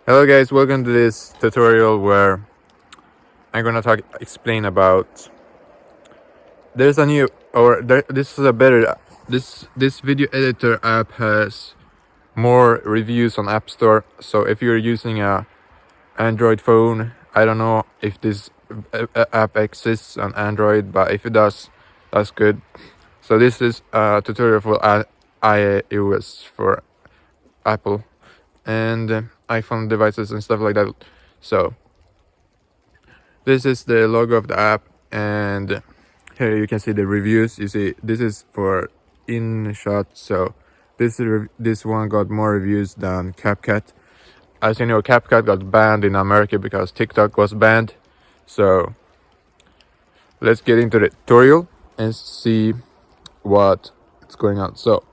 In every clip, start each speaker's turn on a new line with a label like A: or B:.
A: Hello guys, welcome to this tutorial where I'm gonna explain about there's a new this is a better this video editor app has more reviews on App Store. So if you're using a Android phone, I don't know if this app exists on Android, but if it does, that's good. So this is a tutorial for iOS for Apple and iPhone devices and stuff like that. So this is the logo of the app, and here you can see the reviews. You see this is for InShot, so this one got more reviews than CapCut. As you know, CapCut got banned in America because TikTok was banned. So let's get into the tutorial and see what's going on. So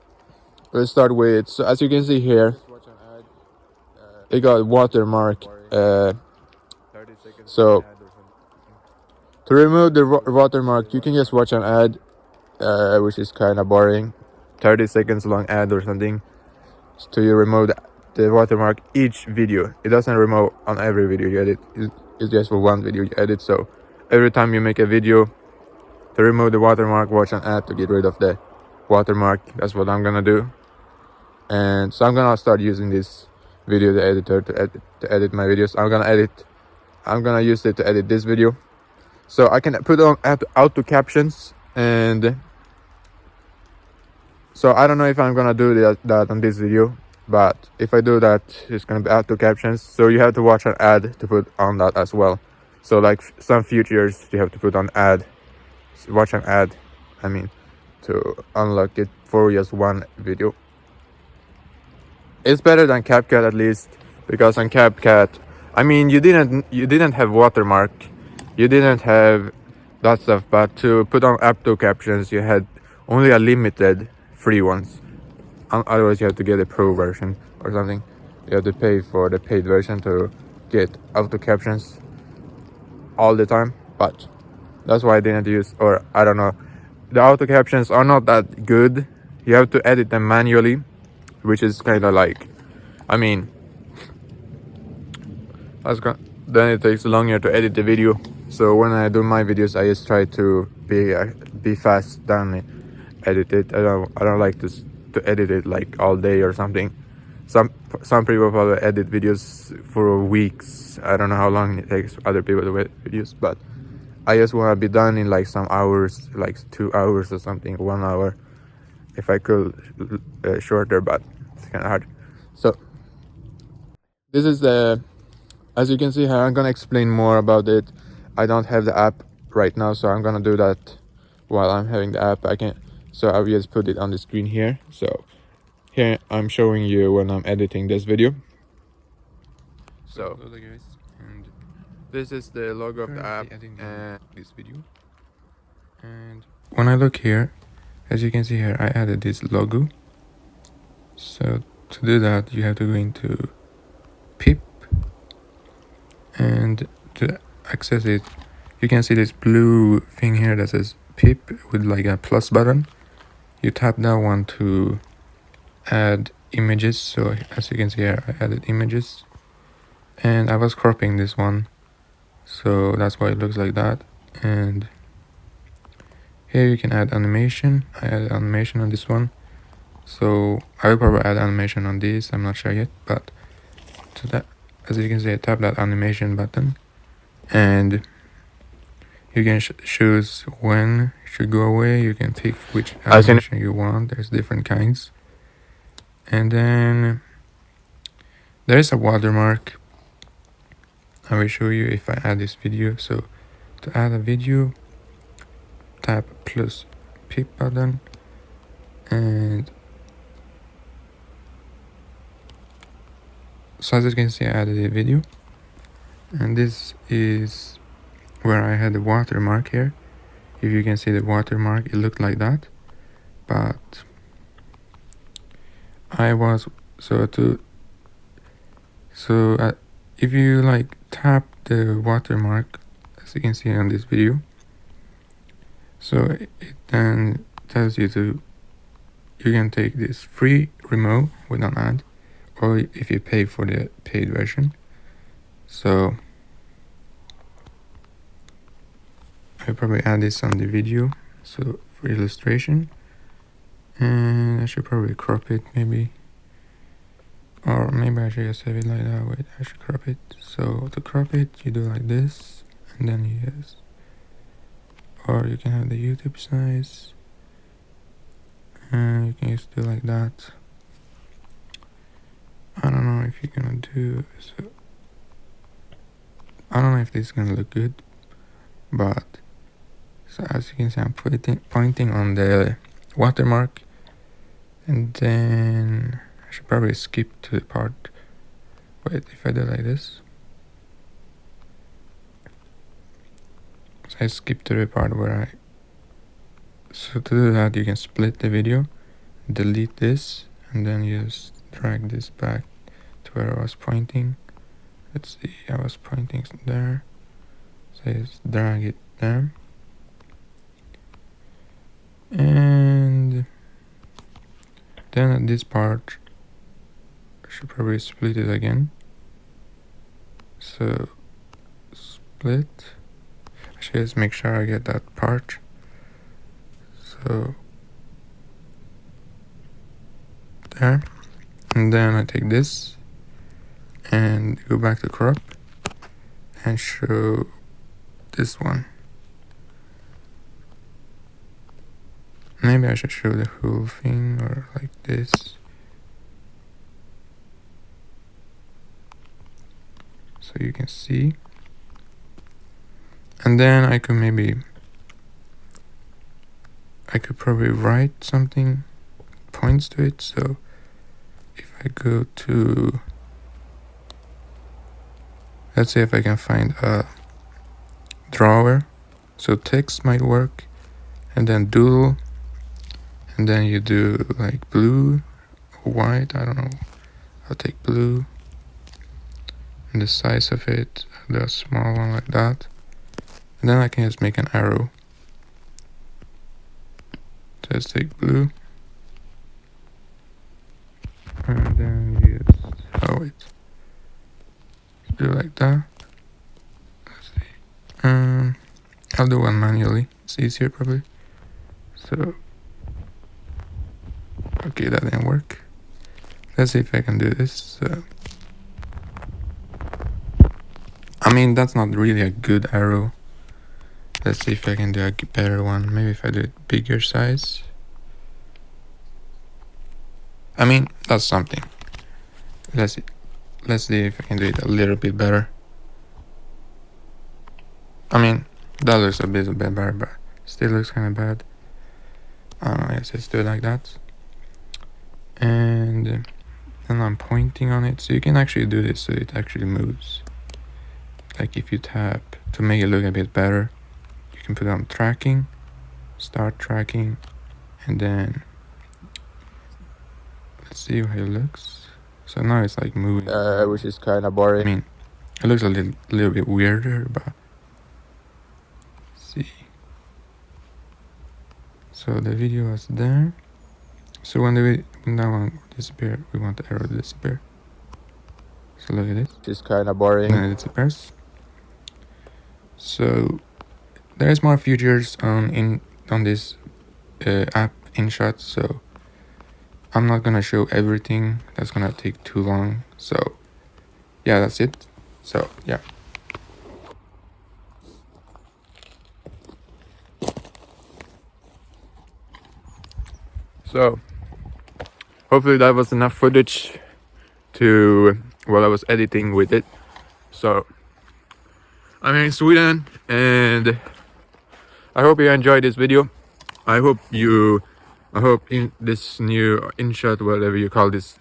A: let's start with, so as you can see here, it got watermark. So to remove the watermark, you can just watch an ad, which is kind of boring, 30 seconds long ad or something. So you remove the watermark each video. It doesn't remove on every video you edit. It's just for one video you edit. So every time you make a video, to remove the watermark, watch an ad to get rid of the watermark. That's what I'm gonna do. And so I'm gonna start using this video editor to edit my videos. I'm gonna use it to edit this video. So I can put on auto captions, and so I don't know if I'm gonna do that on this video, but if I do that, it's gonna be auto captions. So you have to watch an ad to put on that as well. So like some features you have to put on ad, watch an ad, I mean, to unlock it for just one video. It's better than CapCut at least, because on CapCut, I mean, you didn't have watermark, you didn't have that stuff, but to put on auto captions, you had only a limited free ones. Otherwise, you have to get a pro version or something. You have to pay for the paid version to get auto captions all the time. But that's why I didn't use, or I don't know. The auto captions are not that good. You have to edit them manually, which is kind of like, I mean, then it takes longer to edit the video. So when I do my videos, I just try to be fast than edit it. I don't like to edit it like all day or something. Some people probably edit videos for weeks. I don't know how long it takes other people to edit videos, but I just want to be done in like some hours, like 2 hours or something, 1 hour. If I could shorter, but it's kind of hard. So this is as you can see here, I'm gonna explain more about it. I don't have the app right now, so I'm gonna do that while I'm having the app. So I'll just put it on the screen here. So here I'm showing you when I'm editing this video. So guys, and this is the logo of the app and this video. And when I look here, as you can see here, I added this logo. So to do that, you have to go into pip, and to access it, you can see this blue thing here that says pip with like a plus button. You tap that one to add images. So as you can see here, I added images, and I was cropping this one, so that's why it looks like that. And here you can add animation. I added animation on this one, so I will probably add animation on this, I'm not sure yet. But to that, as you can see, I tap that animation button, and you can choose when it should go away. You can pick which animation you want. There's different kinds. And then there is a watermark. I will show you if I add this video. So to add a video, tap plus pip button, and so as you can see, I added a video, and this is where I had the watermark here. If you can see the watermark, it looked like that, but if you like tap the watermark, as you can see on this video, so it then tells you you can take this free remove with an ad, or if you pay for the paid version. So I'll probably add this on the video, so for illustration, and I should probably crop it maybe, or maybe I should just have it like that. Wait, I should crop it. So to crop it, you do like this, and then you use, or you can have the YouTube size, and you can just do like that. I don't know if you're gonna do so. I don't know if this is gonna look good, but so as you can see, I'm pointing on the watermark, and then I should probably skip to the part. Wait, if I do like this, so I skip to the part where so to do that, you can split the video, delete this, and then just drag this back to where I was pointing. Let's see, I was pointing there, so just drag it there, and then at this part I should probably split it again. So split, I should just make sure I get that part. So there, and then I take this and go back to crop and show this one. Maybe I should show the whole thing, or like this. So you can see. And then I could probably write something, points to it. So if I go to, let's say if I can find a drawer, so text might work, and then doodle, and then you do like blue or white, I don't know, I'll take blue, and the size of it, the small one like that, and then I can just make an arrow. So let's take blue, and then you just, oh wait, do like that. Let's see, I'll do one manually, it's easier probably. So okay, that didn't work. Let's see if I can do this. I mean, that's not really a good arrow. Let's see if I can do a better one. Maybe if I do it bigger size. I mean, that's something. Let's see if I can do it a little bit better. I mean, that looks a bit better, but still looks kind of bad. I don't know, let's do it like that. And then I'm pointing on it, so you can actually do this so it actually moves. Like if you tap to make it look a bit better, you can put it on tracking, start tracking, and then let's see how it looks. So now it's like moving, which is kind of boring. I mean, it looks a little bit weirder, but see. So the video was there. So when that one disappear, we want the arrow to disappear. So look at this. It's kind of boring. And it disappears. So there's more features on this app InShot. So I'm not gonna show everything. That's gonna take too long. So yeah, that's it. So yeah. So hopefully that was enough footage to while I was editing with it. So I'm here in Sweden, and I hope you enjoyed this video. I hope in this new InShot, whatever you call this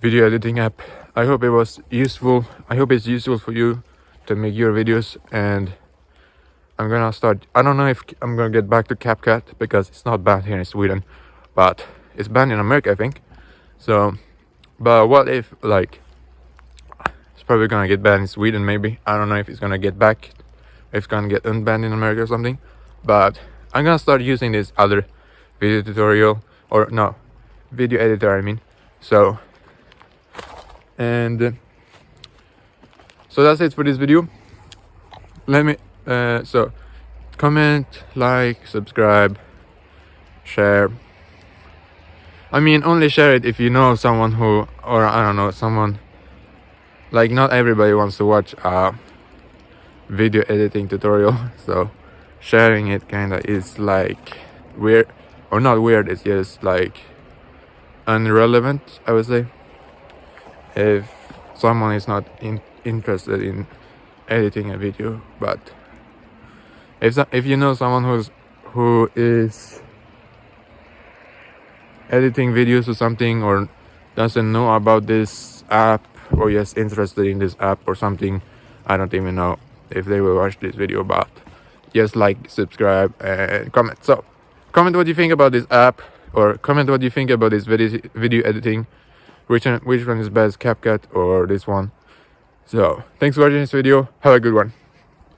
A: video editing app, I hope it was useful. I hope it's useful for you to make your videos. And I'm gonna start, I don't know if I'm gonna get back to CapCut, because it's not banned here in Sweden, but it's banned in America, I think. So, but what if, like, it's probably gonna get banned in Sweden, maybe. I don't know if it's gonna get back, if it's gonna get unbanned in America or something. But I'm gonna start using this other video tutorial, or no, video editor, I mean. So, and So that's it for this video. Let me so comment, like, subscribe, share. I mean, only share it if you know someone who, or I don't know, someone, like, not everybody wants to watch a video editing tutorial, so sharing it kinda is like weird, or not weird, it's just like irrelevant, I would say, if someone is not interested in editing a video. But if you know someone who is editing videos or something, or doesn't know about this app, or just interested in this app or something, I don't even know if they will watch this video, but just like, subscribe, and comment. So comment what you think about this app, or comment what you think about this video editing, which one is best, CapCut or this one. So thanks for watching this video, have a good one.